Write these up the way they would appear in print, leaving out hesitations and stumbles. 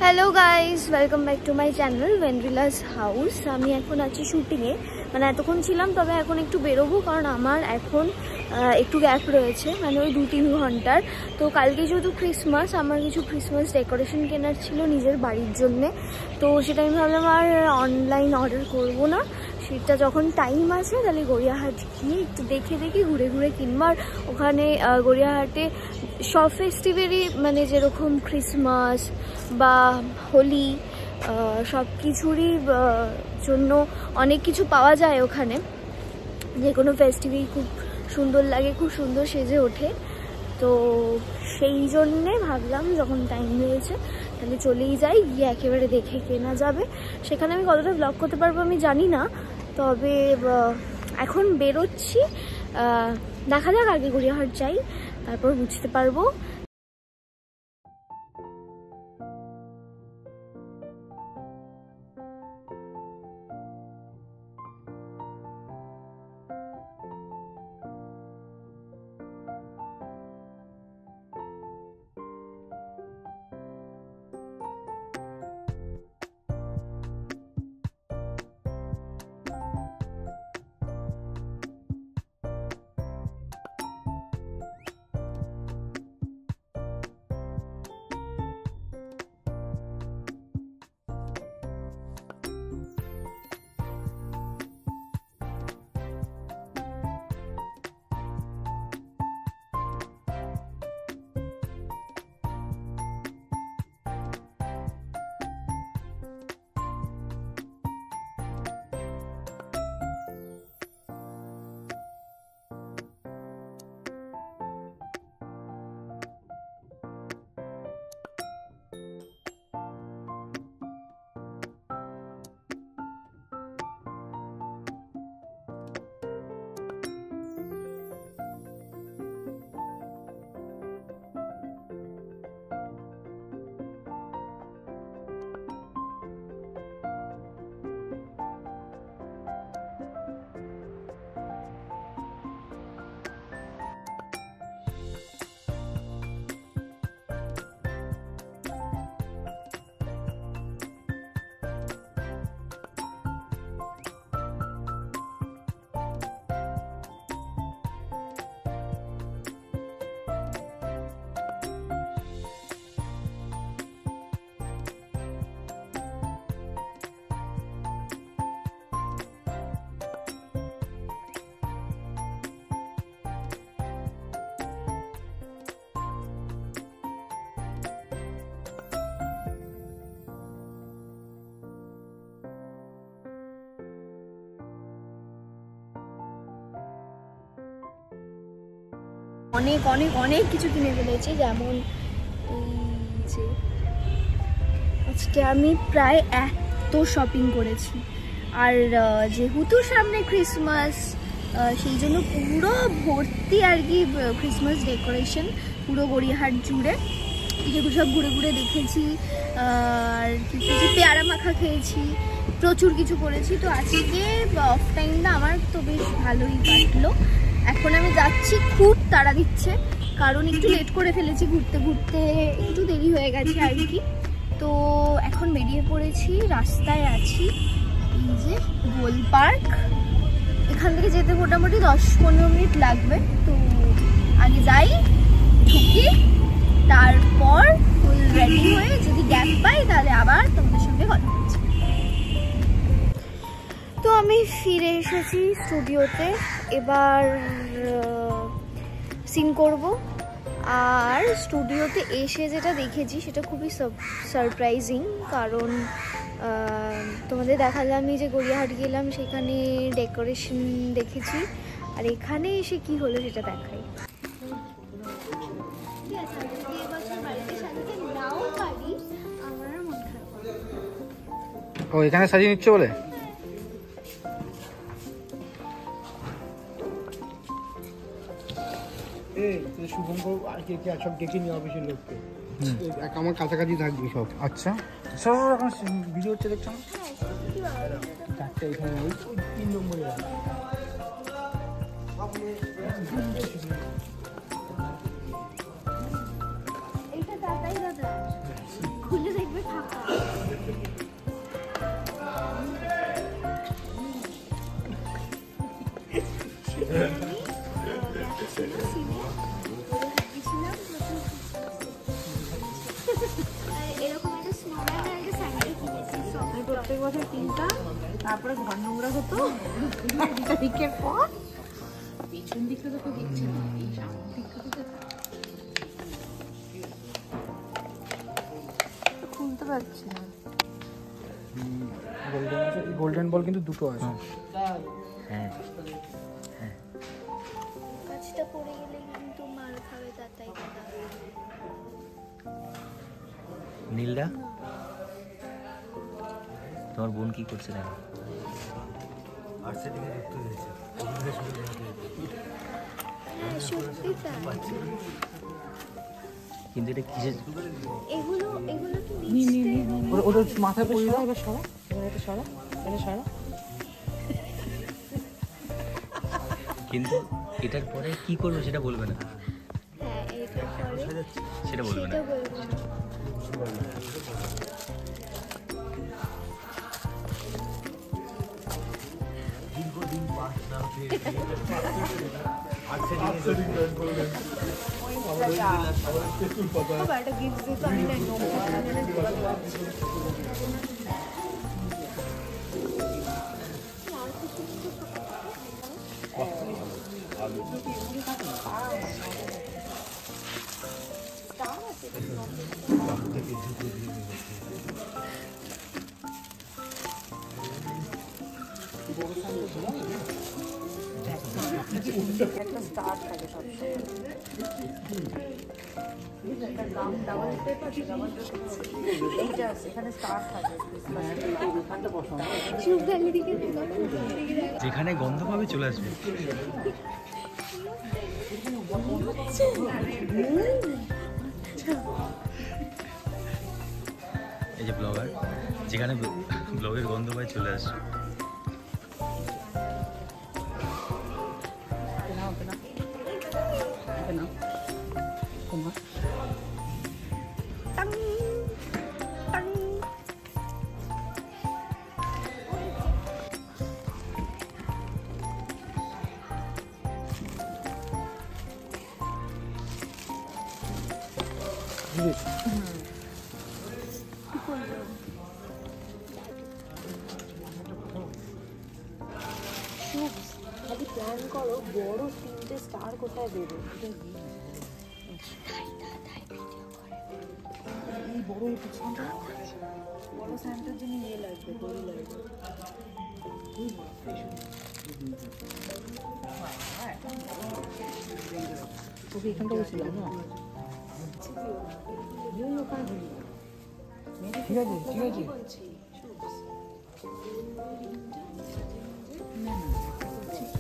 Hello guys, welcome back to my channel Vendrilas house. আমি এখন আছি শুটিংয়ে, মানে এতক্ষণ ছিলাম, তবে এখন একটু বেরোবো কারণ আমার এখন একটু গ্যাপ রয়েছে, মানে ওই 2-3 ঘন্টার। তো কালকে যেহেতু ক্রিসমাস, আমার কিছু ক্রিসমাস ডেকোরেশন কেনার ছিল নিজের বাড়ির জন্যে। তো সেটা আমি ভাবলাম আর অনলাইন অর্ডার করবো না, সেটা যখন টাইম আছে তাহলে গড়িয়াহাট গিয়ে একটু দেখে ঘুরে ঘুরে কিনবো। আর ওখানে গড়িয়াহাটে সব ফেস্টিভ্যালই, মানে যেরকম ক্রিসমাস বা হোলি, সব কিছুরই জন্য অনেক কিছু পাওয়া যায় ওখানে। যে কোনো ফেস্টিভ্যাল খুব সুন্দর লাগে, খুব সুন্দর সেজে ওঠে। তো সেই জন্যে ভাবলাম যখন টাইম রয়েছে তাহলে চলেই যাই, গিয়ে একেবারে দেখে কেনা যাবে। সেখানে আমি কতটা ব্লগ করতে পারবো আমি জানি না, তবে এখন বেরোচ্ছি, দেখা যাক। আগে গড়িয়াহাট যাই, তারপর বুঝতে পারবো। অনেক অনেক অনেক কিছু কিনে ফেলেছি, যেমন এই যে আজকে আমি প্রায় এত শপিং করেছি। আর যেহেতু সামনে ক্রিসমাস, সেই জন্য পুরো ভর্তি আর কি ক্রিসমাস ডেকোরেশন পুরো গড়িয়াহাট জুড়ে। যেগুলো সব ঘুরে ঘুরে দেখেছি, আর কিছু পেয়ারা মাখা খেয়েছি, প্রচুর কিছু করেছি। তো আজকে অফ টাইমটা আমার তো বেশ ভালোই কাটলো। এখন আমি যাচ্ছি, খুব তাড়া দিচ্ছে কারণ একটু লেট করে ফেলেছি, ঘুরতে ঘুরতে একটু দেরি হয়ে গেছে আর কি। তো এখন বেরিয়ে পড়েছি, রাস্তায় আছি। এই যে গোল পার্ক, এখান থেকে যেতে মোটামুটি 10-15 মিনিট লাগবে। তো আগে যাই, ঢুকি, তারপর ফুল রেডি হয়ে যদি গ্যাপ পাই তাহলে আবার তোমাদের সঙ্গে কথা বলছি। তো আমি ফিরে এসেছি স্টুডিওতে, এবার সিন করব। আর স্টুডিওতে এসে যেটা দেখেছি সেটা খুবই সারপ্রাইজিং, কারণ তোমাদের দেখালামই যে গড়িয়াহাট গেলাম, সেখানে ডেকোরেশন দেখেছি, আর এখানে এসে কি হলো সেটা দেখাই। ও এখানে সাজিয়ে নিচ্ছে বলে শুভঙ্কর আর কে কে সব ডেকে নিয়ে অফিসের লোককে, আমার কাছাকাছি থাকবি সব। আচ্ছা, সব এখন ভিডিও হচ্ছে দেখছো না? 4টে এখানে, ওই 3 নম্বরে। এইটা দাদাই দাদা খুলে দেখবে ফাঁকা। এরকম একটা স্নোম্যান আর একটা স্যান্ডেল কিনেছি। আমি প্রত্যেক বছর কিনতাম, তারপরে ঘর নোংরা হতো দিকের পর পেছন দিকটা তো কেউ দেখছে না, এই সামনের দিকটা তো খুলতে পারছি না। গোল্ডেন বল কিন্তু দুটো আছে। হ্যাঁ কাজটা পড়ে গেলে কিন্তু মার খাবে তাই দাদা। নীলদা, তোমার বোন কি করছে না? হ্যাঁ সত্যি তাই। কিন্তু এটা কিসের? এগুলো কি মিক্সড? ওটা মাথায় পড়ে দাও। এবার সরা, এবার এটা সরা, এটা সরা। কিন্তু এটার পরে কি করবে সেটা বলবে না, হ্যাঁ এটার পরে সেটা বলবে না। সেটা বলবো না। বাবা এটা গিফট দিতে আমি নাই নেবো। একটা স্টার থাকে সবসময়। ডাবল টেপ আছে, ডাবল এইটা আছে, এখানে স্টার থাকে। চুপ গ্যালারি দিকে যেখানে গন্ধ পাবে চলে আসবে। এই যে ব্লগার, যেখানে ব্লগের গন্ধ পায় চলে আসবে। খালি প্ল্যান করো বড় 3টে স্টার কোথায় দেবে। এই বড় এই পিছনটা বড় স্যান্টার জন্য ইয়ে লাগবে, দড়ি লাগবে। তোকে এখানটা বসেছিলাম না, ঠিক আছে ঠিক আছে।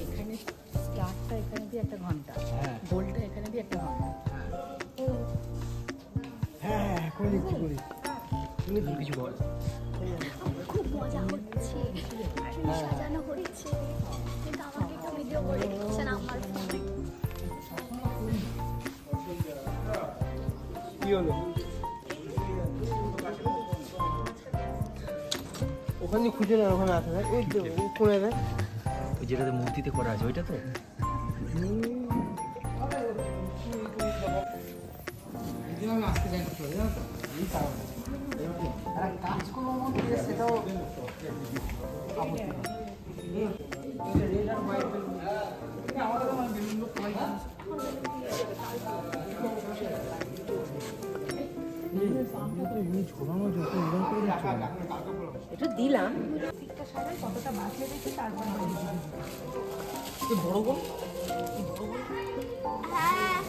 এখানে স্টারটা এখানে দিয়ে একটা ঘন্টা, গোলটা এখানে দিয়ে একটা ঘন্টা। হ্যাঁ করে দিচ্ছি করে কিছু বল। খুব মজা হচ্ছে, সাজানো হচ্ছে, কিন্তু আমাকে একটু ভিডিও করে দিচ্ছেন আমার ফোনে। কি হলো? ওখানে খুঁজে না, ওখানে আছে ওই তো কোণে দেখ, ওই যেটাতে মূর্তিতে করা আছে ওইটা তো। আসতে চাই জানো তো, কাজ করবো মধ্যে সেটাও ঝোলানো যত এরকম করে এটা দিলাম কতটা বাঁচিয়ে রেখে তারপর বড় বল হ্যাঁ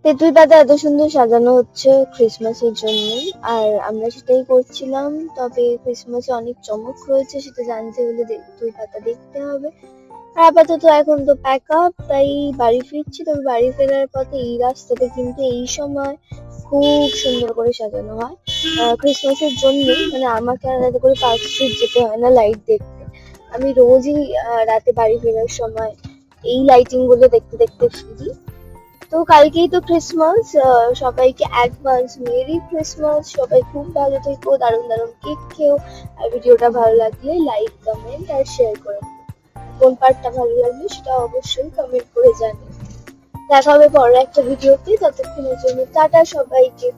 তেঁতুল পাতা এত সুন্দর সাজানো হচ্ছে ক্রিসমাসের জন্য, আর আমরা সেটাই করছিলাম। তবে ক্রিসমাসে অনেক চমক রয়েছে, সেটা জানতে হলে তেঁতুল পাতা দেখতে হবে। আর আপাতত এখন তো প্যাক আপ, তাই বাড়ি ফিরছি। তবে বাড়ি ফেরার পথে এই রাস্তাতে কিন্তু এই সময় খুব সুন্দর করে সাজানো হয় ক্রিসমাসের জন্য। মানে আমাকে আলাদা করে পার্ক স্ট্রিট যেতে হয় না লাইট দেখতে, আমি রোজই রাতে বাড়ি ফেরার সময় এই লাইটিং গুলো দেখতে দেখতে ফিরি। তো কালকেই তো ক্রিসমাস, সবাইকে অ্যাডভান্স মেরি ক্রিসমাস। সবাই খুব ভালো থেকো, দারুণ দারুণ কেক খেও। আর ভিডিওটা ভালো লাগলে লাইক, কমেন্ট আর শেয়ার করে দিও। কোন পার্টটা ভালো লাগলো সেটা অবশ্যই কমেন্ট করে জানিও। দেখা হবে পরের একটা ভিডিওতে, ততক্ষণের জন্য টাটা সবাইকে।